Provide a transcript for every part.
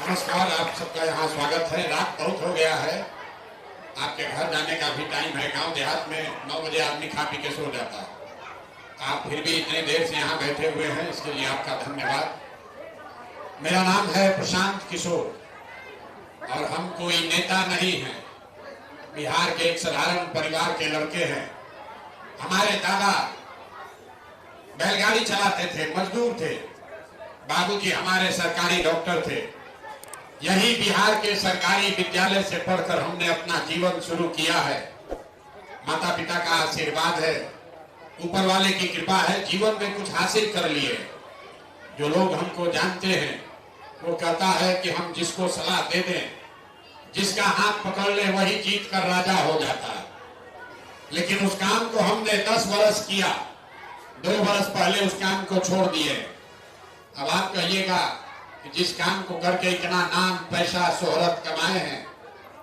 नमस्कार, आप सबका यहाँ स्वागत है। रात बहुत हो गया है, आपके घर जाने का भी टाइम है। गांव देहात में 9 बजे आदमी खा पी के सो जाता है। आप फिर भी इतने देर से यहाँ बैठे हुए हैं, इसके लिए आपका धन्यवाद। मेरा नाम है प्रशांत किशोर और हम कोई नेता नहीं हैं। बिहार के एक साधारण परिवार के लड़के हैं। हमारे दादा बैलगाड़ी चलाते थे, मजदूर थे। बाबूजी हमारे सरकारी डॉक्टर थे। यही बिहार के सरकारी विद्यालय से पढ़कर हमने अपना जीवन शुरू किया है। माता पिता का आशीर्वाद है, ऊपर वाले की कृपा है, जीवन में कुछ हासिल कर लिए। जो लोग हमको जानते हैं वो कहता है कि हम जिसको सलाह दे दें, जिसका हाथ पकड़ ले, वही जीत कर राजा हो जाता है। लेकिन उस काम को हमने 10 वर्ष किया। 2 वर्ष पहले उस काम को छोड़ दिए। अब आप कहिएगा कि जिस काम को करके इतना नाम, पैसा, शोहरत कमाए हैं,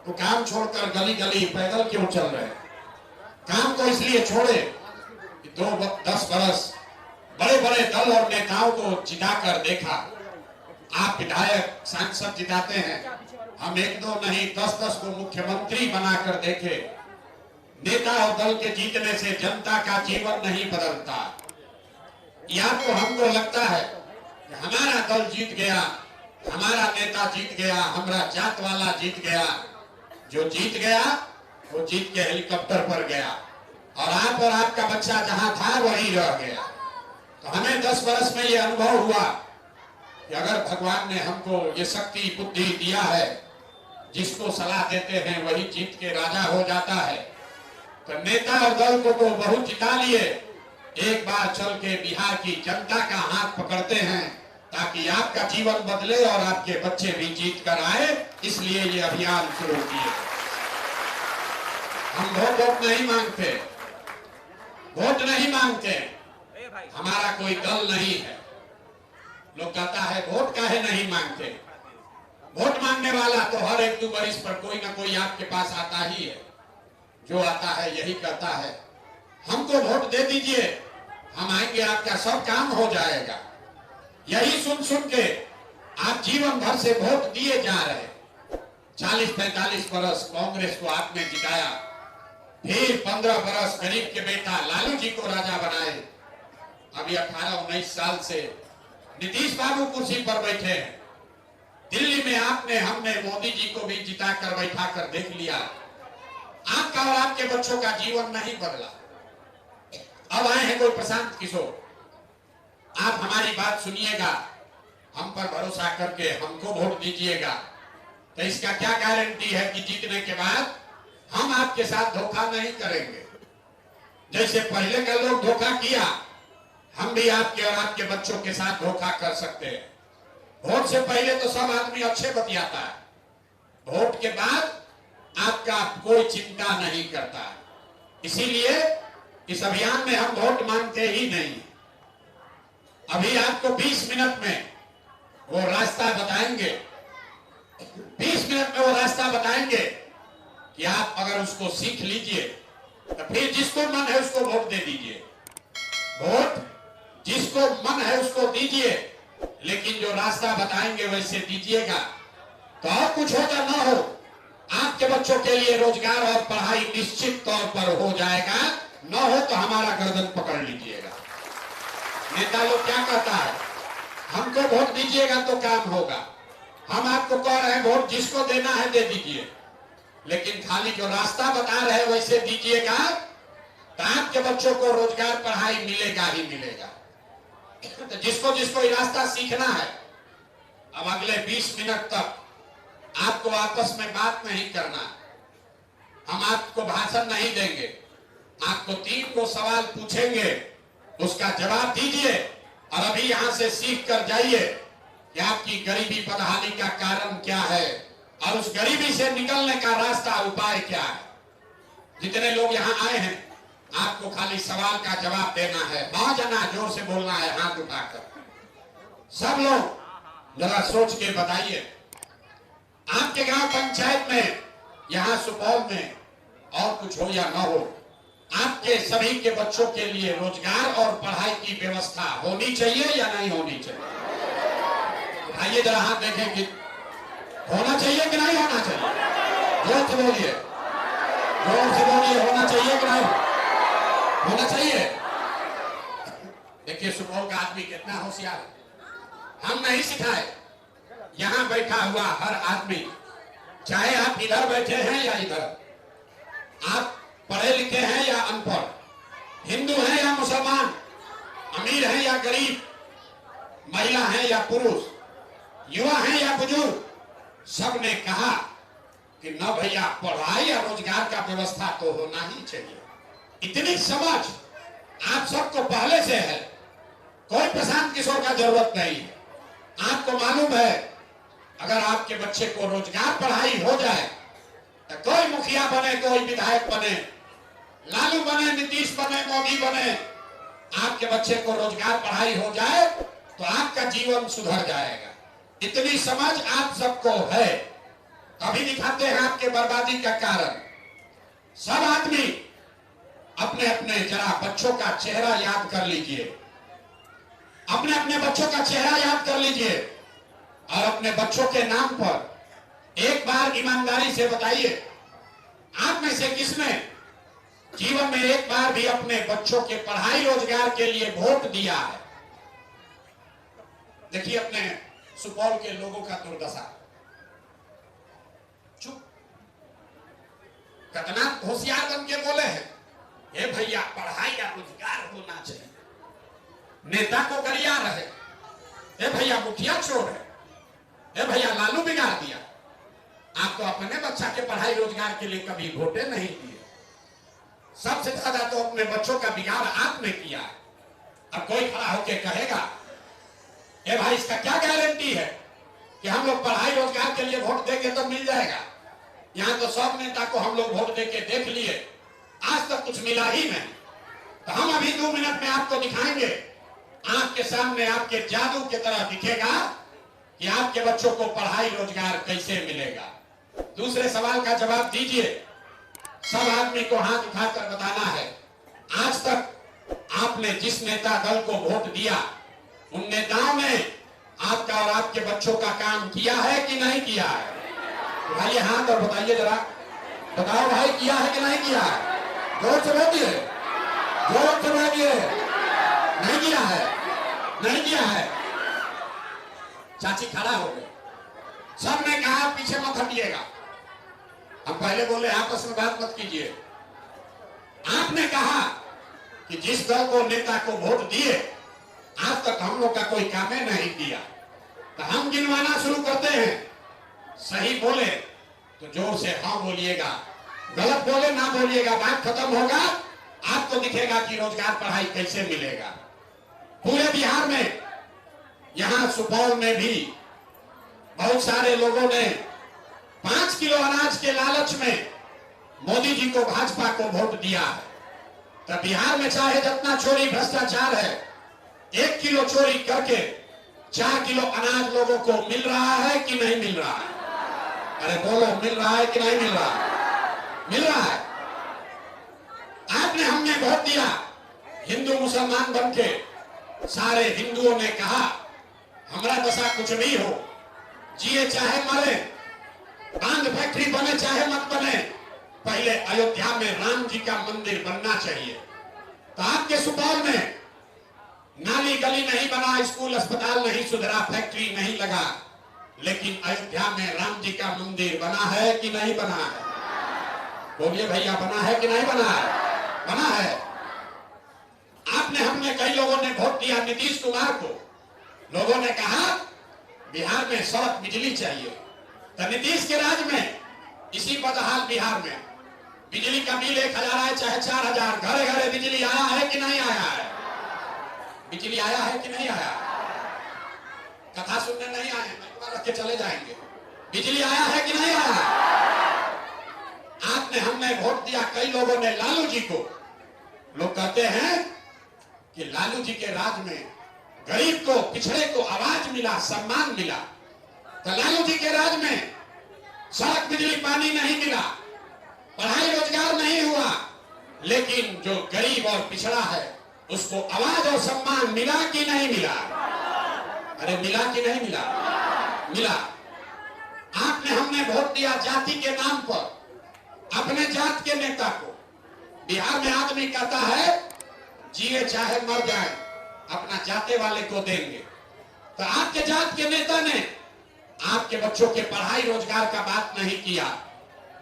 तो काम छोड़कर गली गली पैदल क्यों चल रहे हैं? काम को इसलिए छोड़े कि 10 वर्ष बड़े बड़े दल और नेताओं को जिताकर देखा। आप विधायक, सांसद जिताते हैं, हम 1-2 नहीं 10-10 को मुख्यमंत्री बनाकर देखे। नेता और दल के जीतने से जनता का जीवन नहीं बदलता। या तो हमको लगता है कि हमारा दल जीत गया, हमारा नेता जीत गया, हमारा जात वाला जीत गया। जो जीत गया वो जीत के हेलीकॉप्टर पर गया और आप और आपका बच्चा जहां था वही रह गया। तो हमें 10 वर्ष में ये अनुभव हुआ कि अगर भगवान ने हमको ये शक्ति, बुद्धि दिया है, जिसको सलाह देते हैं वही जीत के राजा हो जाता है। तो नेता और दल को तो बहुत जिता लिए। एक बार चल के बिहार की जनता का हाथ पकड़ते हैं ताकि आपका जीवन बदले और आपके बच्चे भी जीत कर आए, इसलिए ये अभियान शुरू किए। हम वोट नहीं मांगते, वोट नहीं मांगते। हमारा कोई दल नहीं है। लोग कहता है वोट काहे नहीं मांगते? वोट मांगने वाला तो हर 1-2 वर्ष पर कोई ना कोई आपके पास आता ही है। जो आता है यही कहता है हमको वोट दे दीजिए, हम आएंगे, आपका सब काम हो जाएगा। यही सुन सुन के आप जीवन भर से वोट दिए जा रहे। 40-45 वर्ष कांग्रेस को आपने जिताया, फिर 15 वर्ष गरीब के बेटा लालू जी को राजा बनाए। अभी 18-19 साल से नीतीश बाबू कुर्सी पर बैठे हैं। दिल्ली में आपने, हमने मोदी जी को भी जिता कर बैठा कर देख लिया। आपका और आपके बच्चों का जीवन नहीं बदला। अब आए हैं कोई प्रशांत किशोर। आप हमारी बात सुनिएगा, हम पर भरोसा करके हमको वोट दीजिएगा। तो इसका क्या गारंटी है कि जीतने के बाद हम आपके साथ धोखा नहीं करेंगे? जैसे पहले का लोग धोखा किया, हम भी आपके और आपके बच्चों के साथ धोखा कर सकते हैं। वोट से पहले तो सब आदमी अच्छे बतियाता है, वोट के बाद आपका कोई चिंता नहीं करता। इसीलिए इस अभियान में हम वोट मांगते ही नहीं। अभी आपको 20 मिनट में वो रास्ता बताएंगे। 20 मिनट में वो रास्ता बताएंगे कि आप अगर उसको सीख लीजिए तो फिर जिसको मन है उसको वोट दे दीजिए। वोट जिसको मन है उसको दीजिए, लेकिन जो रास्ता बताएंगे वैसे दीजिएगा। तो और कुछ हो या ना हो, आपके बच्चों के लिए रोजगार और पढ़ाई निश्चित तौर पर हो जाएगा। न हो तो हमारा गर्दन पकड़ लीजिएगा। नेता लोग क्या कहता है, हमको वोट दीजिएगा तो काम होगा। हम आपको कह रहे हैं वोट जिसको देना है दे दीजिए, लेकिन खाली जो रास्ता बता रहे हैं वैसे दीजिएगा तो आपके बच्चों को रोजगार, पढ़ाई मिलेगा ही मिलेगा। तो जिसको जिसको ये रास्ता सीखना है, अब अगले 20 मिनट तक आपको आपस में बात नहीं करना। हम आपको भाषण नहीं देंगे, आपको 3 को सवाल पूछेंगे, उसका जवाब दीजिए और अभी यहां से सीख कर जाइए कि आपकी गरीबी बदहाली का कारण क्या है और उस गरीबी से निकलने का रास्ता, उपाय क्या है। जितने लोग यहाँ आए हैं, आपको खाली सवाल का जवाब देना है। बहुत जना जोर से बोलना है, हाथ उठाकर। सब लोग जरा सोच के बताइए, आपके गांव पंचायत में, यहाँ सुपौल में और कुछ हो या ना हो, आपके सभी के बच्चों के लिए रोजगार और पढ़ाई की व्यवस्था होनी चाहिए या नहीं होनी चाहिए? आइए जरा हाथ देखें कि होना चाहिए कि नहीं होना चाहिए? जोर से बोलिए, जोर से बोलिए, होना चाहिए कि नहीं होना चाहिए? देखिए सुपौल का आदमी कितना होशियार है। हम नहीं सिखाए, यहां बैठा हुआ हर आदमी, चाहे आप इधर बैठे हैं या इधर, आप पढ़े लिखे हैं या अनपढ़, हिंदू हैं या मुसलमान, अमीर हैं या गरीब, महिला हैं या पुरुष, युवा हैं या बुजुर्ग, सबने कहा कि न भैया पढ़ाई और रोजगार का व्यवस्था तो होना ही चाहिए। इतनी समझ आप सबको पहले से है, कोई प्रशांत किशोर का जरूरत नहीं है। आपको मालूम है अगर आपके बच्चे को रोजगार पढ़ाई हो जाए तो कोई मुखिया बने, कोई विधायक बने, लालू बने, नीतीश बने, मोदी बने, आपके बच्चे को रोजगार पढ़ाई हो जाए तो आपका जीवन सुधर जाएगा। इतनी समझ आप सबको है, तभी दिखाते हैं आपके बर्बादी का कारण। सब आदमी अपने अपने जरा बच्चों का चेहरा याद कर लीजिए, अपने अपने बच्चों का चेहरा याद कर लीजिए और अपने बच्चों के नाम पर एक बार ईमानदारी से बताइए, आप में से किसने जीवन में एक बार भी अपने बच्चों के पढ़ाई रोजगार के लिए वोट दिया है? देखिए अपने सुपौल के लोगों का दुर्दशा, चुप, कितना होशियार बन के बोले हैं, ये भैया पढ़ाई या रोजगार होना चाहिए। नेता को गरिया रहे, ये भैया मुखिया चोर है, ये भैया लालू बिगाड़ दिया। आप तो अपने बच्चा के पढ़ाई रोजगार के लिए कभी वोटे नहीं दिए। सबसे ज्यादा तो अपने बच्चों का बिगाड़ आपने किया। अब कोई खड़ा होकर कहेगा ए भाई इसका क्या गारंटी है कि हम लोग पढ़ाई रोजगार के लिए वोट देंगे तो मिल जाएगा? यहाँ तो सब नेता को हम लोग वोट देके देख लिए, आज तक कुछ मिला ही नहीं। तो हम अभी 2 मिनट में आपको दिखाएंगे, आपके सामने आपके जादू की तरह दिखेगा कि आपके बच्चों को पढ़ाई रोजगार कैसे मिलेगा। दूसरे सवाल का जवाब दीजिए। सब आदमी को हाथ उठाकर बताना है, आज तक आपने जिस नेता दल को वोट दिया उन नेताओं ने आपका और आपके बच्चों का काम किया है कि नहीं किया है? उठाइए हाथ और बताइए जरा, बताओ भाई किया है कि नहीं किया है? जोर से बोलिए, जोर से बोलिए। नहीं किया है, नहीं किया है। चाची खड़ा हो गए, सबने कहा पीछे मत हटिएगा। हम पहले बोले आपस में बात मत कीजिए। आपने कहा कि जिस दल को नेता को वोट दिए आज तक हम लोग का कोई काम नहीं किया, तो हम गिनवाना शुरू करते हैं। सही बोले तो जोर से हाँ बोलिएगा, गलत बोले ना बोलिएगा, बात खत्म होगा, आपको दिखेगा कि रोजगार पढ़ाई कैसे मिलेगा। पूरे बिहार में, यहां सुपौल में भी बहुत सारे लोगों ने 5 किलो अनाज के लालच में मोदी जी को, भाजपा को वोट दिया है। तो बिहार में चाहे जितना चोरी भ्रष्टाचार है, 1 किलो चोरी करके 4 किलो अनाज लोगों को मिल रहा है कि नहीं मिल रहा है? अरे बोलो, मिल रहा है कि नहीं मिल रहा है? मिल रहा है। आपने हमने वोट दिया, हिंदू मुसलमान बन के सारे हिंदुओं ने कहा हमारा दशा कुछ नहीं हो, जिए चाहे मरे, बांध फैक्ट्री बने चाहे मत बने, पहले अयोध्या में राम जी का मंदिर बनना चाहिए। तो आपके सुपौल में नाली गली नहीं बना, स्कूल अस्पताल नहीं सुधरा, फैक्ट्री नहीं लगा, लेकिन अयोध्या में राम जी का मंदिर बना है कि नहीं बना है? बोलिए भैया, बना है कि नहीं बना है? बना है। आपने हमने कई लोगों ने वोट दिया नीतीश कुमार को। लोगों ने कहा बिहार में सड़क बिजली चाहिए, तो नीतीश के राज में इसी बदहाल बिहार में बिजली का बिल 1000 है चाहे 4000, घरे घरे बिजली आया है कि नहीं आया है? बिजली आया है कि नहीं आया? कथा सुनने नहीं आए, रख के चले जाएंगे। बिजली आया है कि नहीं आया? आपने हमने वोट दिया कई लोगों ने लालू जी को। लोग कहते हैं कि लालू जी के राज में गरीब को, पिछड़े को आवाज मिला, सम्मान मिला। तो लालू जी के राज में सड़क बिजली पानी नहीं मिला, पढ़ाई रोजगार नहीं हुआ, लेकिन जो गरीब और पिछड़ा है उसको आवाज और सम्मान मिला कि नहीं मिला? अरे मिला कि नहीं मिला? मिला। आप हमने वोट दिया जाति के नाम पर, अपने जात के नेता को। बिहार में आदमी कहता है जिए चाहे मर जाए अपना जाते वाले को देंगे। तो आपके जात के नेता ने आपके बच्चों के पढ़ाई रोजगार का बात नहीं किया,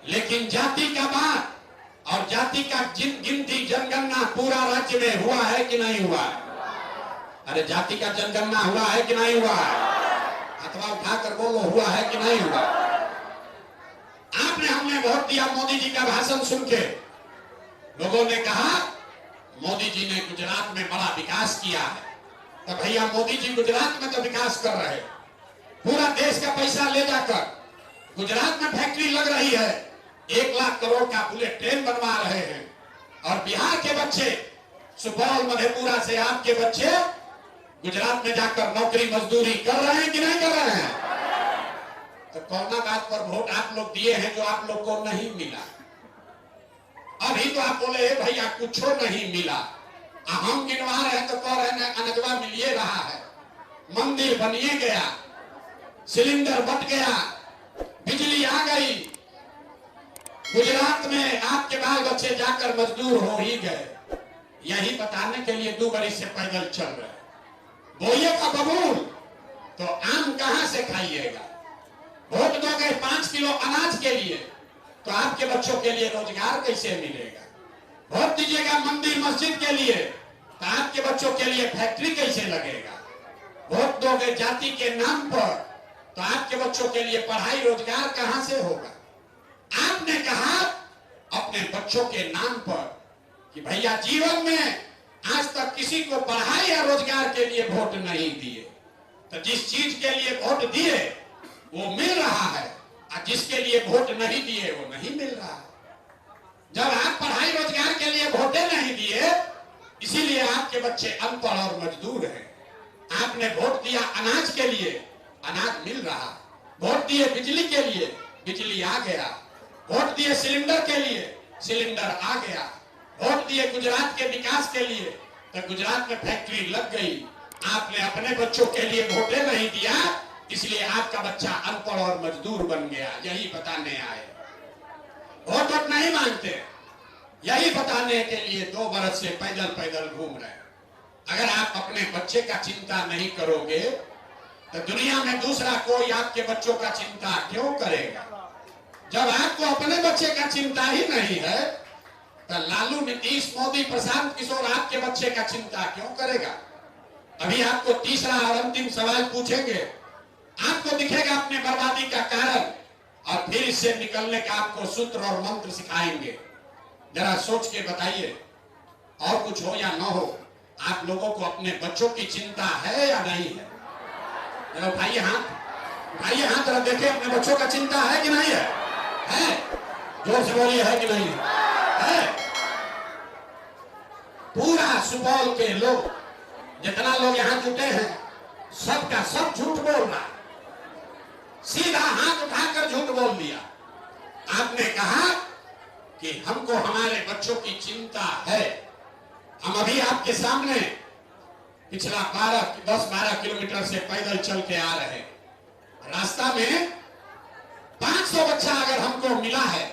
लेकिन जाति का बात और जाति का गिनती जनगणना पूरा राज्य में हुआ है कि नहीं हुआ है? अरे जाति का जनगणना हुआ है कि नहीं हुआ है? अथवा उठाकर बोलो हुआ है कि नहीं हुआ? आपने हमने वोट दिया मोदी जी का भाषण सुन के। लोगों ने कहा मोदी जी ने गुजरात में बड़ा विकास किया है। तो भैया मोदी जी गुजरात में तो विकास कर रहे, पूरा देश का पैसा ले जाकर गुजरात में फैक्ट्री लग रही है, 1 लाख करोड़ का बुलेट ट्रेन बनवा रहे हैं। और बिहार के बच्चे, सुपौल मधेपुरा से आपके बच्चे गुजरात में जाकर नौकरी मजदूरी कर रहे हैं कि नहीं कर रहे हैं? तो कौन बात पर वोट आप लोग दिए हैं जो आप लोग को नहीं मिला? अभी तो आप बोले भैया कुछ नहीं मिला, हम गिनवा रहे हैं तो कह रहे हैं अनजवा मिलिए रहा है, मंदिर बनिए गया, सिलेंडर बट गया, बिजली आ गई, गुजरात में आपके बाल बच्चे जाकर मजदूर हो ही गए। यही बताने के लिए 2 बरस से पैदल चल रहे। बोइए का बबूल तो आम कहां से खाइएगा? वोट दोगे 5 किलो अनाज के लिए तो आपके बच्चों के लिए रोजगार कैसे मिलेगा? वोट दीजिएगा मंदिर मस्जिद के लिए तो आपके बच्चों के लिए फैक्ट्री कैसे लगेगा? वोट दोगे जाति के नाम पर तो आपके बच्चों के लिए पढ़ाई रोजगार कहां से होगा? आपने कहा अपने बच्चों के नाम पर कि भैया जीवन में आज तक किसी को पढ़ाई या रोजगार के लिए वोट नहीं दिए, तो जिस चीज के लिए वोट दिए वो मिल रहा है और जिसके लिए वोट नहीं दिए वो नहीं मिल रहा है। जब आप पढ़ाई रोजगार के लिए वोटे नहीं दिए, इसीलिए आपके बच्चे अनपढ़ और मजदूर हैं। आपने वोट दिया अनाज के लिए, अनाज मिल रहा। वोट दिए बिजली के लिए, बिजली आ गया। वोट दिए सिलेंडर के लिए, सिलेंडर आ गया। वोट दिए गुजरात के विकास के लिए तो गुजरात में फैक्ट्री लग गई। आपने अपने बच्चों के लिए वोटे नहीं दिया, इसलिए आपका बच्चा अनपढ़ और मजदूर बन गया। यही बताने आए, वोट नहीं मांगते, यही बताने के लिए 2 बरस से पैदल पैदल घूम रहे। अगर आप अपने बच्चे का चिंता नहीं करोगे तो दुनिया में दूसरा कोई आपके बच्चों का चिंता क्यों करेगा? जब आपको अपने बच्चे का चिंता ही नहीं है तो लालू, नीतीश, मोदी, प्रशांत किशोर आपके बच्चे का चिंता क्यों करेगा? अभी आपको तीसरा और अंतिम सवाल पूछेंगे, आपको दिखेगा अपने बर्बादी का कारण और फिर इससे निकलने का आपको सूत्र और मंत्र सिखाएंगे। जरा सोच के बताइए, और कुछ हो या ना हो, आप लोगों को अपने बच्चों की चिंता है या नहीं है? जरा उठाइए हाथ जरा देखें, अपने बच्चों का चिंता है कि नहीं है? है? जोर से बोलिए, है कि नहीं है? पूरा सुपौल के लोग, जितना लोग यहां जुटे हैं, सबका सब झूठ बोल रहा है। सीधा हाथ उठाकर झूठ बोल दिया। आपने कहा कि हमको हमारे बच्चों की चिंता है। हम अभी आपके सामने पिछला 10-12 किलोमीटर से पैदल चल के आ रहे। रास्ता में 500 बच्चा अगर हमको मिला है,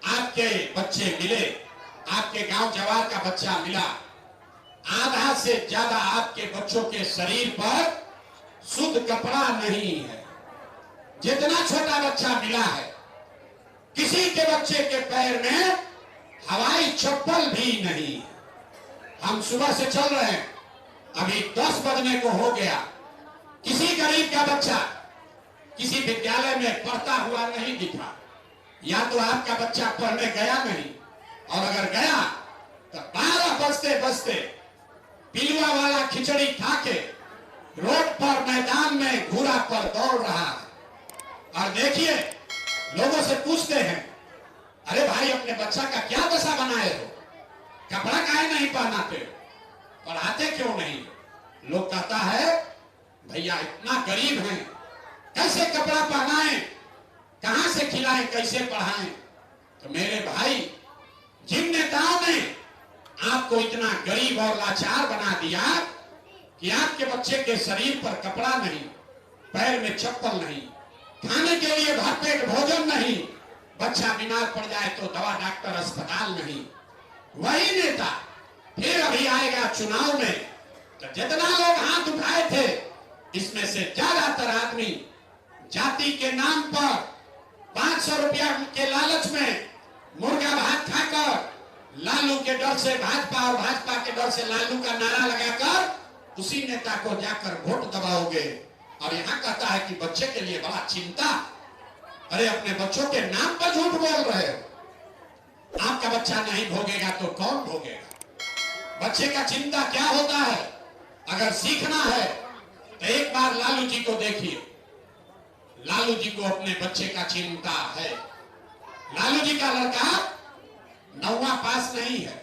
आपके बच्चे मिले, आपके गांव जवार का बच्चा मिला, आधा से ज्यादा आपके बच्चों के शरीर पर शुद्ध कपड़ा नहीं है। जितना छोटा बच्चा मिला है, किसी के बच्चे के पैर में हवाई चप्पल भी नहीं है। हम सुबह से चल रहे हैं, अभी 10 बजने को हो गया। किसी गरीब का बच्चा किसी विद्यालय में पढ़ता हुआ नहीं दिखा। या तो आपका बच्चा पढ़ने गया नहीं, और अगर गया तो 12 बजते बजते पिलुआ वाला खिचड़ी खा के रोड पर मैदान में घूरा पर दौड़ रहा है। और देखिए, लोगों से पूछते हैं, अरे भाई अपने बच्चा का क्या दशा बनाए हो, कपड़ा काहे नहीं पहनाते, पढ़ाते क्यों नहीं? लोग कहता है भैया इतना गरीब हैं, कैसे कपड़ा पहनाएं, कहां से खिलाएं, कैसे पढ़ाएं? तो मेरे भाई, जिन नेताओं ने आपको इतना गरीब और लाचार बना दिया कि आपके बच्चे के शरीर पर कपड़ा नहीं, पैर में चप्पल नहीं, खाने के लिए भरपेट भोजन नहीं, बच्चा बीमार पड़ जाए तो दवा डॉक्टर अस्पताल नहीं। वही नेता फिर अभी आएगा चुनाव में, तो जितना लोग हाथ उठाए थे इसमें से ज्यादातर आदमी जाति के नाम पर 500 रुपया के लालच में मुर्गा भात खाकर लालू के डर से भाजपा और भाजपा के डर से लालू का नारा लगाकर उसी नेता को जाकर वोट दबाओगे। और यहाँ कहता है कि बच्चे के लिए बड़ा चिंता। अरे अपने बच्चों के नाम पर झूठ बोल रहे हो। आपका बच्चा नहीं भोगेगा तो कौन भोगेगा? बच्चे का चिंता क्या होता है? अगर सीखना है तो एक बार लालू जी को देखिए। लालू जी को अपने बच्चे का चिंता है। लालू जी का लड़का 9वां पास नहीं है,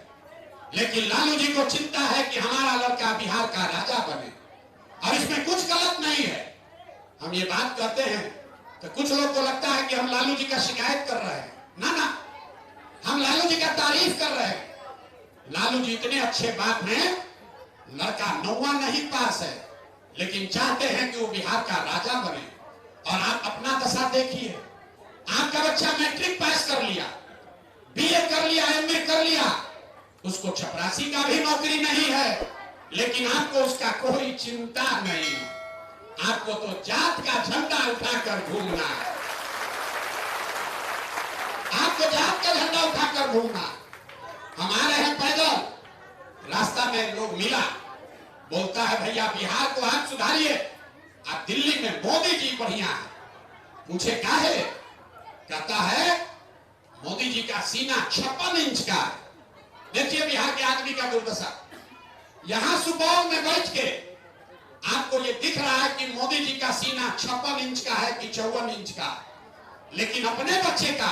लेकिन लालू जी को चिंता है कि हमारा लड़का बिहार का राजा बने। और इसमें कुछ गलत नहीं है। हम ये बात कहते हैं तो कुछ लोग को लगता है कि हम लालू जी का शिकायत कर रहे हैं। ना ना, हम लालू जी का तारीफ कर रहे हैं। लालू जी इतने अच्छे बात में, लड़का 9वां नहीं पास है लेकिन चाहते हैं कि वो बिहार का राजा बने। और आप अपना दशा देखिए। आपका बच्चा मैट्रिक पास कर लिया, बीए कर लिया, एमए कर लिया, उसको चपरासी का भी नौकरी नहीं है, लेकिन आपको उसका कोई चिंता नहीं। आपको तो जात का झंडा उठाकर घूमना है। आपको जात का झंडा उठाकर घूमना। हम आ रहे हैं पैदल, रास्ता में लोग मिला, बोलता है भैया बिहार को आप सुधारिए, आप दिल्ली में मोदी जी बढ़िया है। पूछे क्या है? कहता है मोदी जी का सीना 56 इंच का है। देखिए बिहार के आदमी का दुर्दशा। यहां सुपौल में बैठ के आपको ये दिख रहा है कि मोदी जी का सीना 56 इंच का है कि 54 इंच का, लेकिन अपने बच्चे का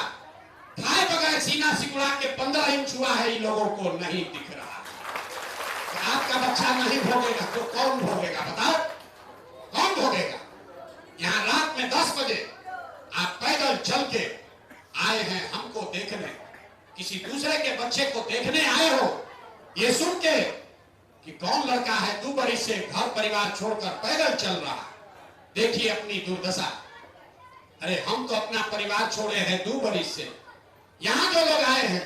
खाए बगैर सीना सिकुड़ा के 15 इंच हुआ है, इन लोगों को नहीं दिख रहा। तो आपका बच्चा नहीं भोगेगा तो कौन भोगेगा? बताओ कौन भोगेगा? यहां रात में 10 बजे आप पैदल चल के आए हैं हमको देखने, किसी दूसरे के बच्चे को देखने आए हो, ये सुन के कि कौन लड़का है 2 बरस से घर परिवार छोड़कर पैदल चल रहा है। देखिए अपनी दुर्दशा। अरे हम तो अपना परिवार छोड़े हैं 2 बरस से। यहां जो लोग आए हैं,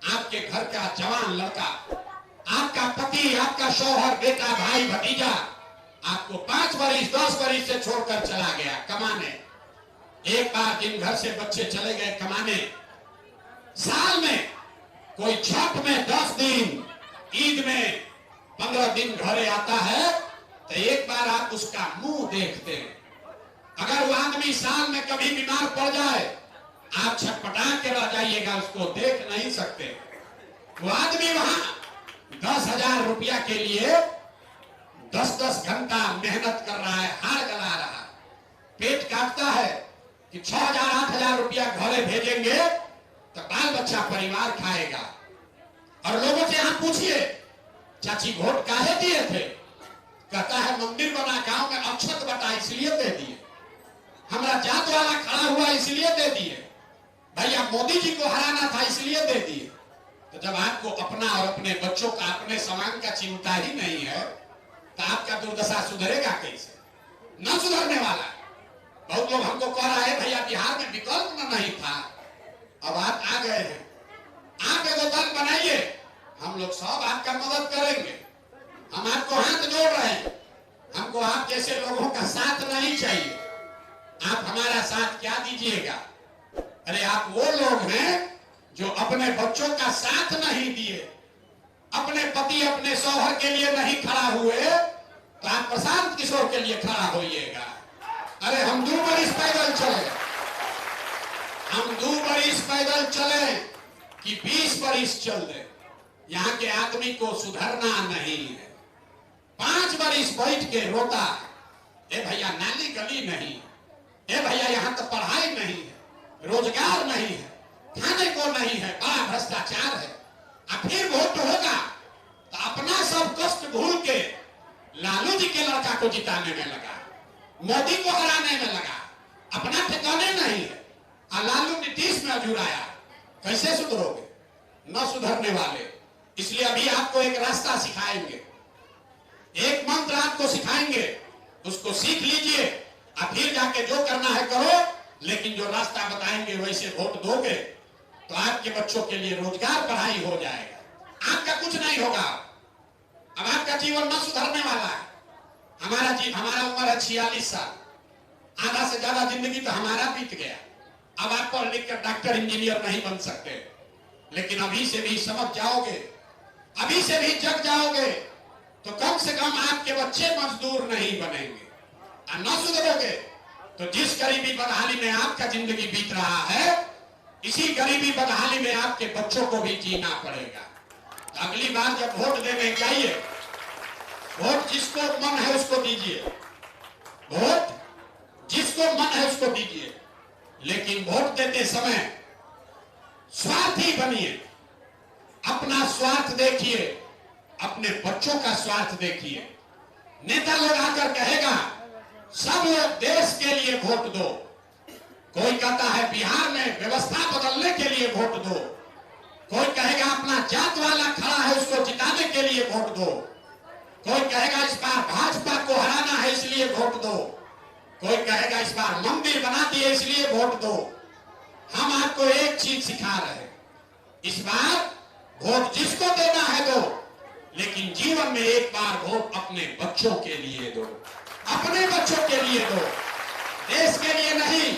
आपके घर का जवान लड़का, आपका पति, आपका शौहर, बेटा, भाई, भतीजा आपको 5 बरस 10 बरस से छोड़कर चला गया कमाने। एक बार दिन घर से बच्चे चले गए कमाने, साल में कोई छठ में 10 दिन, ईद में 15 दिन घरे आता है, तो एक बार आप उसका मुंह देखते हैं। अगर वो आदमी साल में कभी बीमार पड़ जाए, आप छटपटा के रह जाइएगा, उसको देख नहीं सकते। वो आदमी वहां 10,000 रुपया के लिए 10-10 घंटा मेहनत कर रहा है, हार गला रहा है, पेट काटता है कि 6,000-8,000 रुपया घरे भेजेंगे तो बाल बच्चा परिवार खाएगा। और लोगों से आप पूछिए चाची वोट काहे दिए थे? कहता है मंदिर बना गांव में, अक्षत बटा इसलिए दे दिए, हमारा जात वाला खड़ा हुआ इसलिए दे दिए, भैया मोदी जी को हराना था इसलिए दे दिए। तो जब आपको अपना और अपने बच्चों का, अपने समाज का चिंता ही नहीं है, तो आपका दुर्दशा सुधरेगा कैसे? न सुधरने वाला। बहुत लोग हमको कह रहा है भैया बिहार में विकल्प नहीं था, अब आप आ गए हैं, आप एगो दल बनाइए, हम लोग सब आपका मदद करेंगे। हम आपको हाथ जोड़ रहे हैं, हमको आप जैसे लोगों का साथ नहीं चाहिए। आप हमारा साथ क्या दीजिएगा? अरे आप वो लोग हैं जो अपने बच्चों का साथ नहीं दिए, अपने पति, अपने शौहर के लिए नहीं खड़ा हुए, तो आप प्रशांत किशोर के लिए खड़ा होइएगा। अरे हम 2 बरस पैदल चले, हम 2 बरस पैदल चले कि 20 बरस चल दे, यहाँ के आदमी को सुधरना नहीं है। 5 बरस बैठ के रोता है, ए भैया नाली गली नहीं, ए भैया यहाँ तो पढ़ाई नहीं है, रोजगार नहीं है, खाने को नहीं है, बड़ा भ्रष्टाचार है। अब फिर वोट होगा तो अपना सब कष्ट भूल के लालू जी के लड़का को जिताने में लगा, मोदी को हराने में लगा, अपना ठिकाने नहीं है। और लालू नीतीश में अजुराया, कैसे सुधरोगे? न सुधरने वाले। इसलिए अभी आपको एक रास्ता सिखाएंगे, एक मंत्र आपको सिखाएंगे, उसको सीख लीजिए। अब फिर जाके जो करना है करो, लेकिन जो रास्ता बताएंगे वैसे वोट दोगे तो आपके बच्चों के लिए रोजगार, पढ़ाई हो जाएगा, आपका कुछ नहीं होगा। अब आपका जीवन न सुधरने वाला है। हमारा उम्र है 46 साल, आधा से ज्यादा जिंदगी तो हमारा बीत गया। अब आप पढ़ लिख कर डॉक्टर इंजीनियर नहीं बन सकते, लेकिन अभी से भी समझ जाओगे, अभी से भी जग जाओगे तो कम से कम आपके बच्चे मजदूर नहीं बनेंगे। और न सुधरोगे तो जिस गरीबी बदहाली में आपका जिंदगी बीत रहा है, इसी गरीबी बदहाली में आपके बच्चों को भी जीना पड़ेगा। तो अगली बार जब वोट देने जाइए, वोट जिसको मन है उसको दीजिए, वोट जिसको मन है उसको दीजिए, लेकिन वोट देते समय स्वार्थी बनिए। अपना स्वार्थ देखिए, अपने बच्चों का स्वार्थ देखिए। नेता लोग आकर कहेगा सब लोग देश के लिए वोट दो, कोई कहता है बिहार में व्यवस्था बदलने के लिए वोट दो, कोई कहेगा अपना जात वाला खड़ा है उसको जिताने के लिए वोट दो, कोई कहेगा इस बार भाजपा को हराना है इसलिए वोट दो, कोई कहेगा इस बार मंदिर बना दिए इसलिए वोट दो। हम आपको एक चीज सिखा रहे हैं, इस बार वोट जिसको देना है दो, लेकिन जीवन में एक बार वोट अपने बच्चों के लिए दो, अपने बच्चों के लिए दो, देश के लिए नहीं,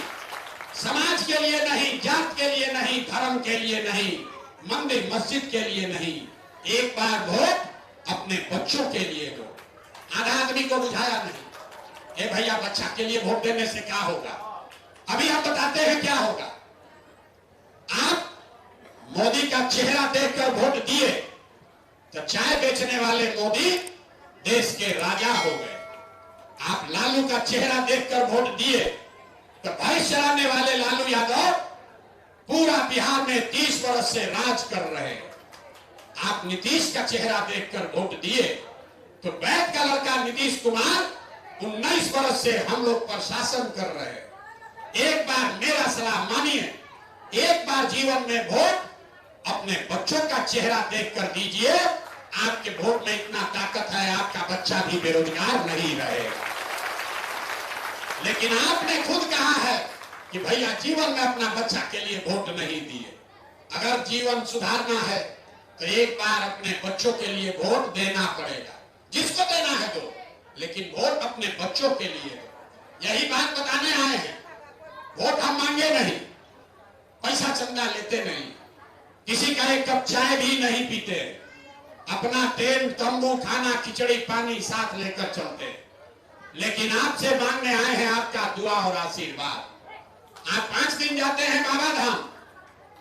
समाज के लिए नहीं, जात के लिए नहीं, धर्म के लिए नहीं, मंदिर मस्जिद के लिए नहीं, एक बार वोट अपने बच्चों के लिए दो। आधा आदमी को बुझाया नहीं, ए भैया बच्चा के लिए वोट देने से क्या होगा। अभी हम बताते हैं क्या होगा। आप मोदी का चेहरा देखकर वोट दिए तो चाय बेचने वाले मोदी देश के राजा हो गए। आप लालू का चेहरा देखकर वोट दिए तो भैंस चराने वाले लालू यादव पूरा बिहार में 30 वर्ष से राज कर रहे हैं। आप नीतीश का चेहरा देखकर वोट दिए तो बैठ का लड़का नीतीश कुमार 19 वर्ष से हम लोग पर शासन कर रहे हैं। एक बार मेरा सलाह मानिए, एक बार जीवन में वोट अपने बच्चों का चेहरा देखकर दीजिए। आपके वोट में इतना ताकत है, आपका बच्चा भी बेरोजगार नहीं रहेगा। लेकिन आपने खुद कहा है कि भैया जीवन में अपना बच्चा के लिए वोट नहीं दिए। अगर जीवन सुधारना है तो एक बार अपने बच्चों के लिए वोट देना पड़ेगा। जिसको देना है दो, लेकिन वोट अपने बच्चों के लिए दो। यही बात बताने आए हैं। वोट हम मांगे नहीं, पैसा चंदा लेते नहीं, किसी का एक कप चाय भी नहीं पीते, अपना टेंट तंबू खाना खिचड़ी पानी साथ लेकर चलते। लेकिन आपसे मांगने आए हैं आपका दुआ और आशीर्वाद। आप 5 दिन जाते हैं बाबा धाम,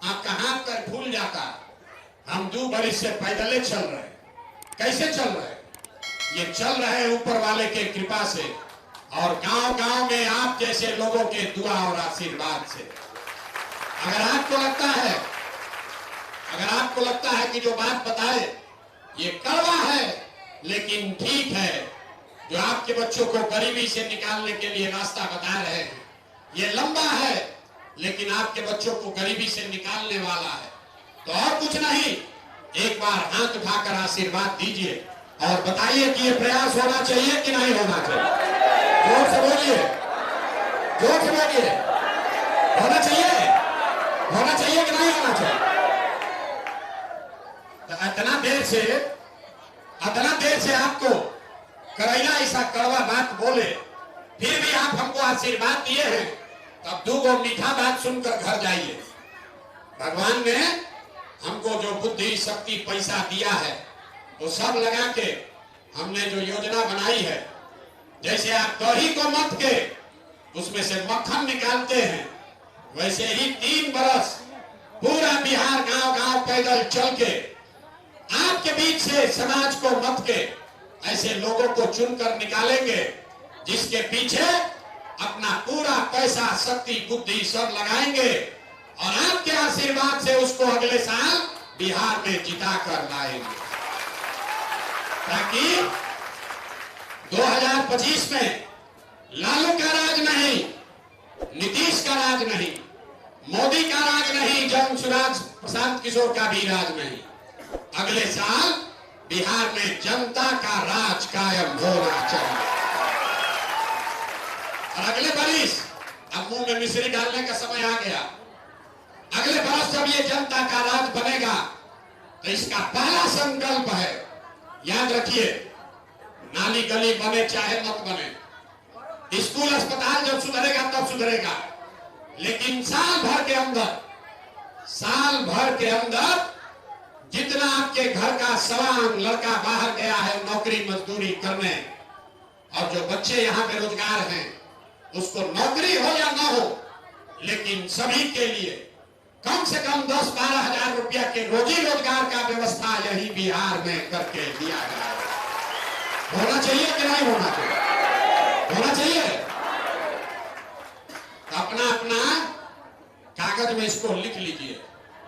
आपका हाथ पैर फूल जाता। हम 2 बरस से पैदल चल रहे हैं। कैसे चल रहे हैं? ये चल रहे हैं ऊपर वाले के कृपा से और गांव-गांव में आप जैसे लोगों के दुआ और आशीर्वाद से। अगर आपको लगता है कि जो बात बताए ये कड़वा है, लेकिन ठीक है, जो आपके बच्चों को गरीबी से निकालने के लिए रास्ता बता रहे हैं, ये लंबा है, लेकिन आपके बच्चों को गरीबी से निकालने वाला है। तो और कुछ नहीं, एक बार हाथ उठाकर आशीर्वाद दीजिए और बताइए कि ये प्रयास होना चाहिए कि नहीं होना चाहिए। जोर से बोलिए, जोर से बोलिए। होना चाहिए कि नहीं होना चाहिए? तो इतना देर से आपको करैला ऐसा कड़वा बात बोले, फिर भी आप हमको आशीर्वाद दिए हैं, तब 2 मीठा बात सुनकर घर जाइए। भगवान ने हमको जो बुद्धि शक्ति पैसा दिया है वो सब लगा के हमने जो योजना बनाई है, जैसे आप दही को मथ के उसमें से मक्खन निकालते हैं, वैसे ही 3 बरस पूरा बिहार गांव-गांव पैदल चल के आपके बीच से समाज को मत के ऐसे लोगों को चुनकर निकालेंगे जिसके पीछे अपना पूरा पैसा शक्ति बुद्धि सब लगाएंगे और आपके आशीर्वाद से उसको अगले साल बिहार में जिता कर लाएंगे, ताकि 2025 में लालू का राज नहीं, नीतीश का राज नहीं, मोदी का राज नहीं, जन प्रशांत किशोर का भी राज नहीं, अगले साल बिहार में जनता का राज कायम होना चाहिए। और अगले बरिस अब मुंह में मिश्री डालने का समय आ गया। अगले बरस जब ये जनता का राज बनेगा तो इसका पहला संकल्प है, याद रखिए, नाली गली बने चाहे मत बने, स्कूल अस्पताल जब सुधरेगा तब सुधरेगा, लेकिन साल भर के अंदर जितना आपके घर का सवांग लड़का बाहर गया है नौकरी मजदूरी करने, और जो बच्चे यहाँ पे रोजगार हैं, उसको नौकरी हो या ना हो, लेकिन सभी के लिए कम से कम 10-12 हजार रुपया के रोजी रोजगार का व्यवस्था यही बिहार में करके दिया गया है। होना चाहिए कि नहीं होना चाहिए? होना चाहिए। अपना अपना कागज में इसको लिख लीजिए,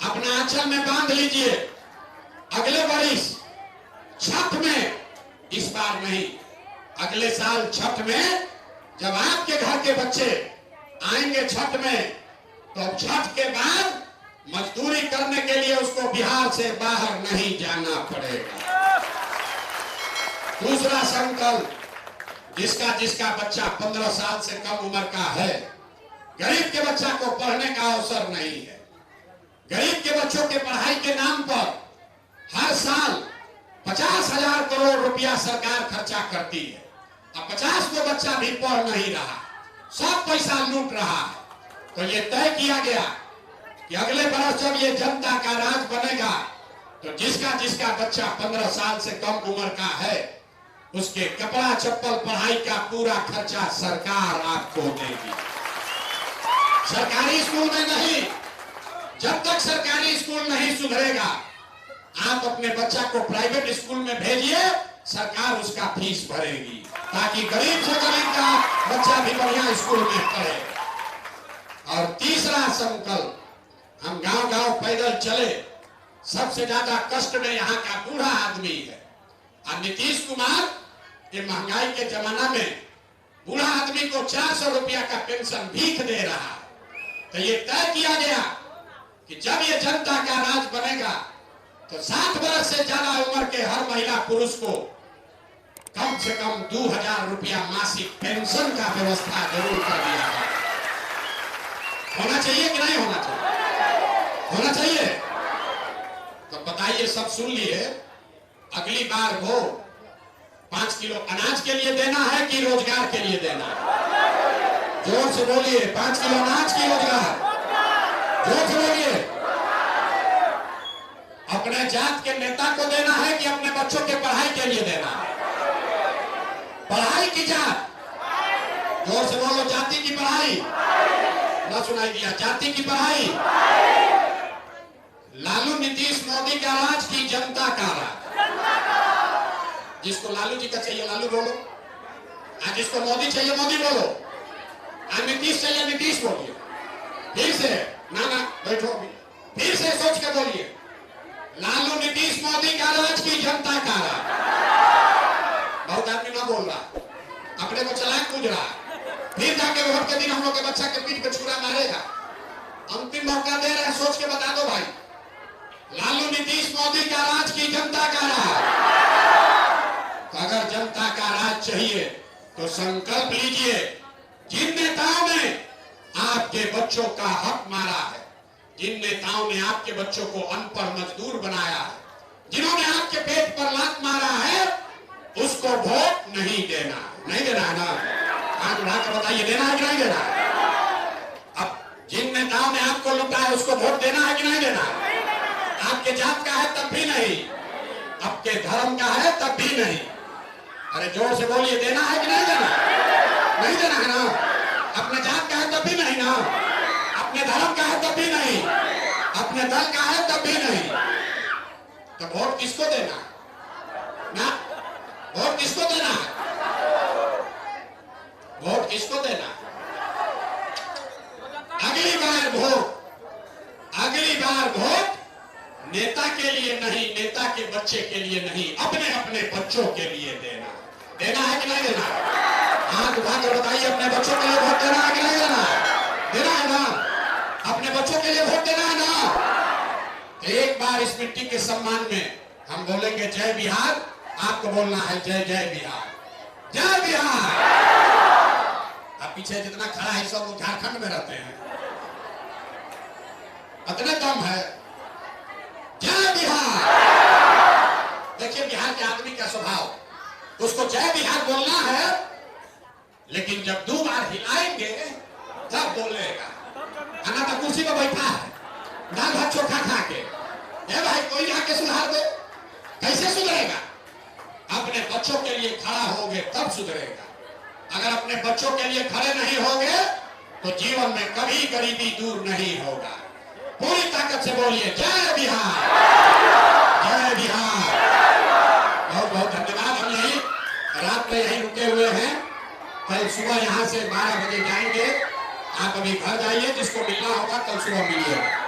अपना आंचल में बांध लीजिए। अगले बरिस छठ में, इस बार नहीं, अगले साल छठ में जब आपके घर के बच्चे आएंगे छठ में, तो छठ के बाद मजदूरी करने के लिए उसको बिहार से बाहर नहीं जाना पड़ेगा। दूसरा संकल्प, जिसका जिसका बच्चा 15 साल से कम उम्र का है, गरीब के बच्चा को पढ़ने का अवसर नहीं है, गरीब के बच्चों के पढ़ाई के नाम पर हर साल 50,000 करोड़ रुपया सरकार खर्चा करती है। अब 50 को बच्चा भी पढ़ नहीं रहा, सब पैसा लूट रहा है। तो ये तय किया गया कि अगले बरस जब ये जनता का राज बनेगा तो जिसका जिसका बच्चा 15 साल से कम उम्र का है, उसके कपड़ा चप्पल पढ़ाई का पूरा खर्चा सरकार आपको देगी। सरकारी स्कूल में नहीं, जब तक सरकारी स्कूल नहीं सुधरेगा, आप अपने बच्चा को प्राइवेट स्कूल में भेजिए, सरकार उसका फीस भरेगी, ताकि गरीब से गरीब का बच्चा भी बढ़िया स्कूल में पढ़े। और तीसरा संकल्प, हम गांव गांव पैदल चले, सबसे ज्यादा कष्ट में यहाँ का बूढ़ा आदमी है। और नीतीश कुमार ये महंगाई के जमाना में बूढ़ा आदमी को 400 रुपया का पेंशन भीख दे रहा है। तो ये तय किया गया कि जब ये जनता का राज बनेगा तो 60 वर्ष से ज्यादा उम्र के हर महिला पुरुष को कम से कम 2,000 रुपया मासिक पेंशन का व्यवस्था जरूर कर दिया जाए। होना चाहिए कि नहीं होना चाहिए? होना चाहिए। तो बताइए, सब सुन लिए, अगली बार वो 5 किलो अनाज के लिए देना है कि रोजगार के लिए देना है? जोर से बोलिए, 5 किलो अनाज की रोजगार, जोर से बोलिए। अपने जात के नेता को देना है कि अपने बच्चों के पढ़ाई के लिए देना है? पढ़ाई की जात, जोर से बोलो, जाति की पढ़ाई ना सुनाई दिया, जाति की पढ़ाई। लालू नीतीश मोदी का राज की जनता का राज। जिसको लालू जी का चाहिए लालू बोलो, आज जिसको मोदी चाहिए मोदी बोलो, आज नीतीश चाहिए नीतीश बोलिए। फिर से ना बैठो, फिर से सोच के बोलिए, लालू नीतीश मोदी का राज की जनता का राज। बहुत आदमी ना बोल रहा, अपने को चालाक पूछ रहा, फिर जाके वोट के दिन हम लोग के बच्चा के पीठ पे छुरा मारेगा। अंतिम मौका दे रहे, सोच के बता दो भाई, लालू नीतीश मोदी का राज की जनता का राज। तो अगर जनता का राज चाहिए तो संकल्प लीजिए, जिन नेताओं ने आपके बच्चों का हक मारा है, जिन नेताओं ने आपके बच्चों को अनपढ़ मजदूर बनाया है, जिन्होंने आपके पेट पर लात मारा है, उसको वोट नहीं देना। नहीं देना है ना? हाथ उठा कर बताइए, देना है कि नहीं देना है? अब जिन नेताओं ने आपको लुटा है, उसको वोट देना है कि नहीं देना है? आपके जात का है तब भी नहीं, आपके धर्म का है तब भी नहीं। अरे जोर से बोलिए, देना है कि नहीं देना? नहीं देना है ना? अपने जात का है तब भी नहीं ना, अपने धर्म का है तब भी नहीं, अपने दल का है तब भी नहीं। तो वोट किसको देना ना? वोट किसको देना? वोट किसको देना? अगली बार वोट नेता के लिए नहीं, नेता के बच्चे के लिए नहीं, अपने अपने बच्चों के लिए देना। देना है कि नहीं देना? हाथ उठाकर बताइए, अपने बच्चों के लिए वोट देना है कि नहीं देना? देना है ना? अपने बच्चों के लिए वोट देना है ना? एक बार इस मिट्टी के सम्मान में हम बोलेंगे जय बिहार, आपको बोलना है जय जय बिहार, जय बिहार। अब पीछे जितना खड़ा है सब लोग झारखंड में रहते हैं, इतने कम है। जय बिहार। देखिए बिहार के आदमी का स्वभाव, उसको जय बिहार बोलना है, लेकिन जब 2 बार हिलाएंगे तब बोलेगा। खाना तो कुर्सी पर बैठा है, दाल भात चोखा खा के, ए भाई कोई आके सुधार दे, कैसे सुधरेगा? अपने बच्चों के लिए खड़ा होगे तब सुधरेगा। अगर अपने बच्चों के लिए खड़े नहीं होगे तो जीवन में कभी गरीबी दूर नहीं होगा। पूरी ताकत से बोलिए जय बिहार, जय बिहार। बहुत बहुत धन्यवाद। हम यही रात में यहीं रुके हुए हैं, कल सुबह यहाँ से 12 बजे जाएंगे। आप अभी घर जाइए, जिसको मिलना होगा कल सुबह मिलिएगा।